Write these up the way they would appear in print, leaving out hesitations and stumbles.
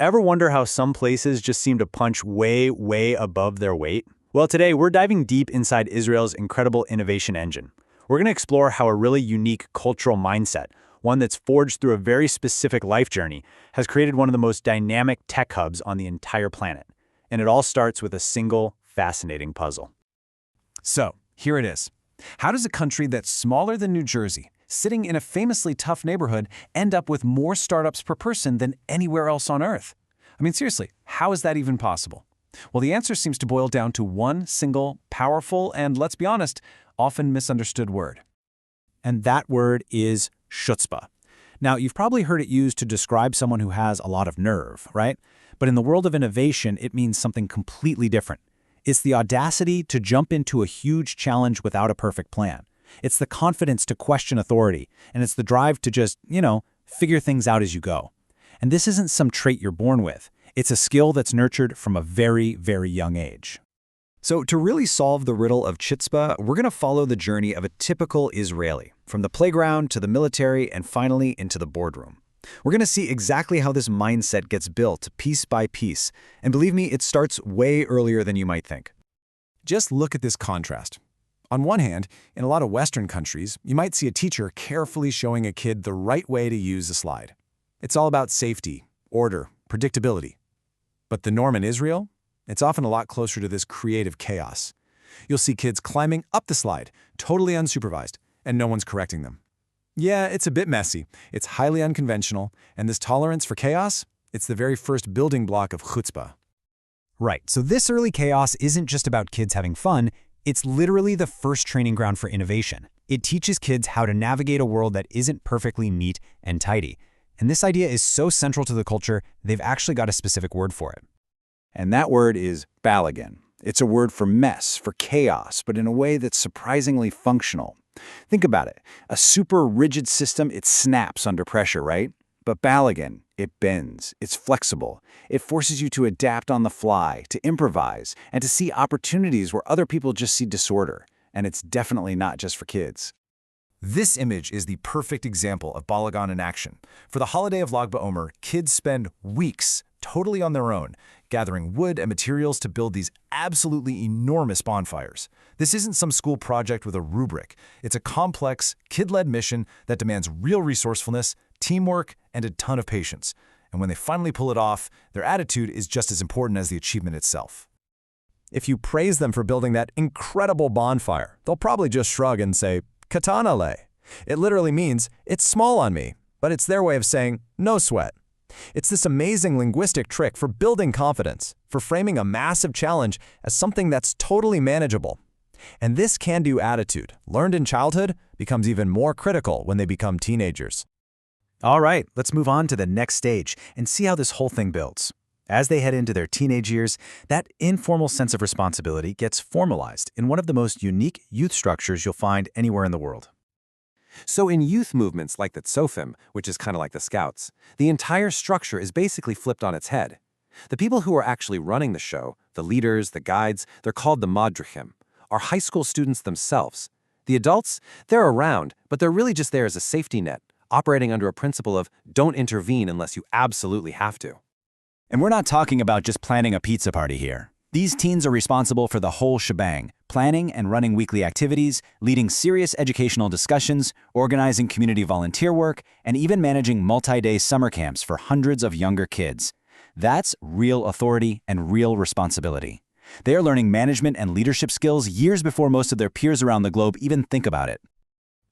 Ever wonder how some places just seem to punch way, way above their weight? Well, today we're diving deep inside Israel's incredible innovation engine. We're going to explore how a really unique cultural mindset, one that's forged through a very specific life journey, has created one of the most dynamic tech hubs on the entire planet. And it all starts with a single, fascinating puzzle. So, here it is. How does a country that's smaller than New Jersey, sitting in a famously tough neighborhood, end up with more startups per person than anywhere else on Earth? I mean, seriously, how is that even possible? Well, the answer seems to boil down to one single, powerful, and let's be honest, often misunderstood word. And that word is Chutzpah. Now, you've probably heard it used to describe someone who has a lot of nerve, right? But in the world of innovation, it means something completely different. It's the audacity to jump into a huge challenge without a perfect plan. It's the confidence to question authority, and it's the drive to just, figure things out as you go. And this isn't some trait you're born with. It's a skill that's nurtured from a very, very young age. So to really solve the riddle of Chutzpah, we're going to follow the journey of a typical Israeli, from the playground to the military and finally into the boardroom. We're going to see exactly how this mindset gets built piece by piece, and believe me, it starts way earlier than you might think. Just look at this contrast. On one hand, in a lot of Western countries, you might see a teacher carefully showing a kid the right way to use a slide. It's all about safety, order, predictability. But the norm in Israel? It's often a lot closer to this creative chaos. You'll see kids climbing up the slide, totally unsupervised, and no one's correcting them. Yeah, it's a bit messy, it's highly unconventional, and this tolerance for chaos, it's the very first building block of chutzpah. Right, so this early chaos isn't just about kids having fun, it's literally the first training ground for innovation. It teaches kids how to navigate a world that isn't perfectly neat and tidy. And this idea is so central to the culture, they've actually got a specific word for it. And that word is balagan. It's a word for mess, for chaos, but in a way that's surprisingly functional. Think about it. A super rigid system, it snaps under pressure, right? But balagan, it bends, it's flexible. It forces you to adapt on the fly, to improvise, and to see opportunities where other people just see disorder. And it's definitely not just for kids. This image is the perfect example of balagan in action. For the holiday of Lag BaOmer, kids spend weeks totally on their own, gathering wood and materials to build these absolutely enormous bonfires. This isn't some school project with a rubric. It's a complex, kid-led mission that demands real resourcefulness, teamwork, and a ton of patience. And when they finally pull it off, their attitude is just as important as the achievement itself. If you praise them for building that incredible bonfire, they'll probably just shrug and say, "Katana lay." It literally means, "It's small on me," but it's their way of saying, "No sweat." It's this amazing linguistic trick for building confidence, for framing a massive challenge as something that's totally manageable. And this can-do attitude, learned in childhood, becomes even more critical when they become teenagers. All right, let's move on to the next stage and see how this whole thing builds. As they head into their teenage years, that informal sense of responsibility gets formalized in one of the most unique youth structures you'll find anywhere in the world. So in youth movements like the Tzofim, which is kind of like the Scouts, the entire structure is basically flipped on its head. The people who are actually running the show, the leaders, the guides, they're called the madrichim, are high school students themselves. The adults, they're around, but they're really just there as a safety net, operating under a principle of don't intervene unless you absolutely have to. And we're not talking about just planning a pizza party here. These teens are responsible for the whole shebang, planning and running weekly activities, leading serious educational discussions, organizing community volunteer work, and even managing multi-day summer camps for hundreds of younger kids. That's real authority and real responsibility. They are learning management and leadership skills years before most of their peers around the globe even think about it.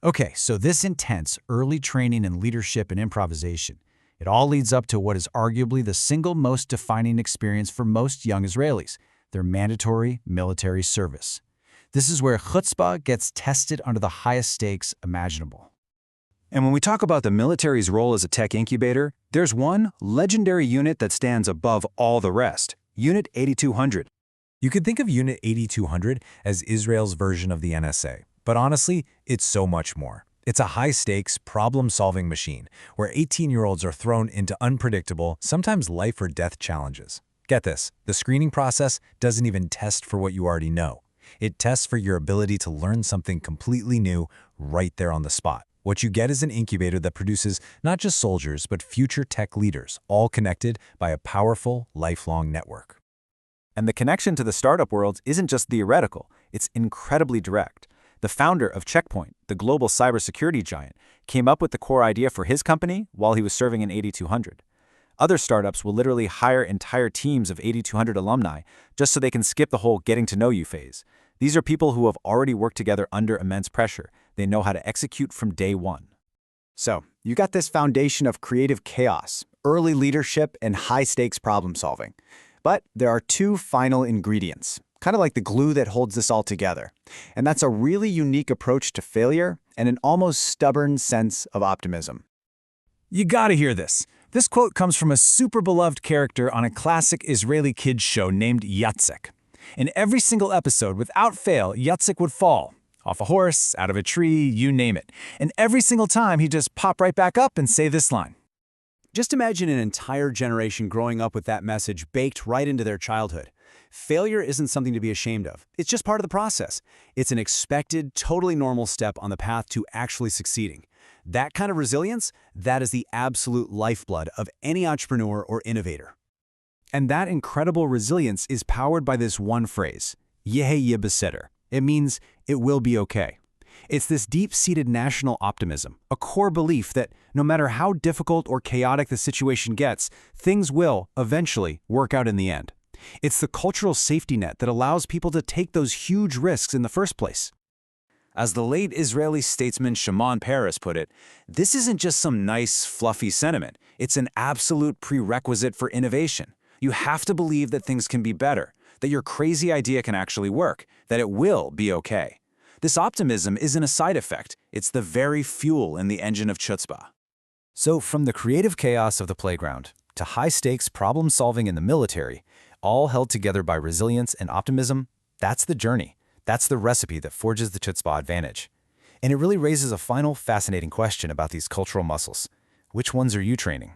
Okay, so this intense early training in leadership and improvisation, it all leads up to what is arguably the single most defining experience for most young Israelis, their mandatory military service. This is where chutzpah gets tested under the highest stakes imaginable. And when we talk about the military's role as a tech incubator, there's one legendary unit that stands above all the rest, Unit 8200. You could think of Unit 8200 as Israel's version of the NSA, but honestly, it's so much more. It's a high-stakes, problem-solving machine where 18-year-olds are thrown into unpredictable, sometimes life-or-death challenges. Get this, the screening process doesn't even test for what you already know. It tests for your ability to learn something completely new right there on the spot. What you get is an incubator that produces not just soldiers, but future tech leaders, all connected by a powerful, lifelong network. And the connection to the startup world isn't just theoretical, it's incredibly direct. The founder of Checkpoint, the global cybersecurity giant, came up with the core idea for his company while he was serving in 8200. Other startups will literally hire entire teams of 8200 alumni just so they can skip the whole getting to know you phase. These are people who have already worked together under immense pressure. They know how to execute from day one. So, you got this foundation of creative chaos, early leadership, and high-stakes problem solving. But there are two final ingredients, kind of like the glue that holds this all together. And that's a really unique approach to failure and an almost stubborn sense of optimism. You gotta hear this. This quote comes from a super beloved character on a classic Israeli kids show named Yatsik. In every single episode, without fail, Yatsik would fall. Off a horse, out of a tree, you name it. And every single time, he'd just pop right back up and say this line. Just imagine an entire generation growing up with that message baked right into their childhood. Failure isn't something to be ashamed of. It's just part of the process. It's an expected, totally normal step on the path to actually succeeding. That kind of resilience, that is the absolute lifeblood of any entrepreneur or innovator. And that incredible resilience is powered by this one phrase, Yehe beseder. It means, it will be okay. It's this deep-seated national optimism, a core belief that no matter how difficult or chaotic the situation gets, things will, eventually, work out in the end. It's the cultural safety net that allows people to take those huge risks in the first place. As the late Israeli statesman Shimon Peres put it, this isn't just some nice, fluffy sentiment. It's an absolute prerequisite for innovation. You have to believe that things can be better, that your crazy idea can actually work, that it will be okay. This optimism isn't a side effect. It's the very fuel in the engine of Chutzpah. So from the creative chaos of the playground to high-stakes problem-solving in the military, all held together by resilience and optimism, that's the journey. That's the recipe that forges the Chutzpah advantage. And it really raises a final fascinating question about these cultural muscles. Which ones are you training?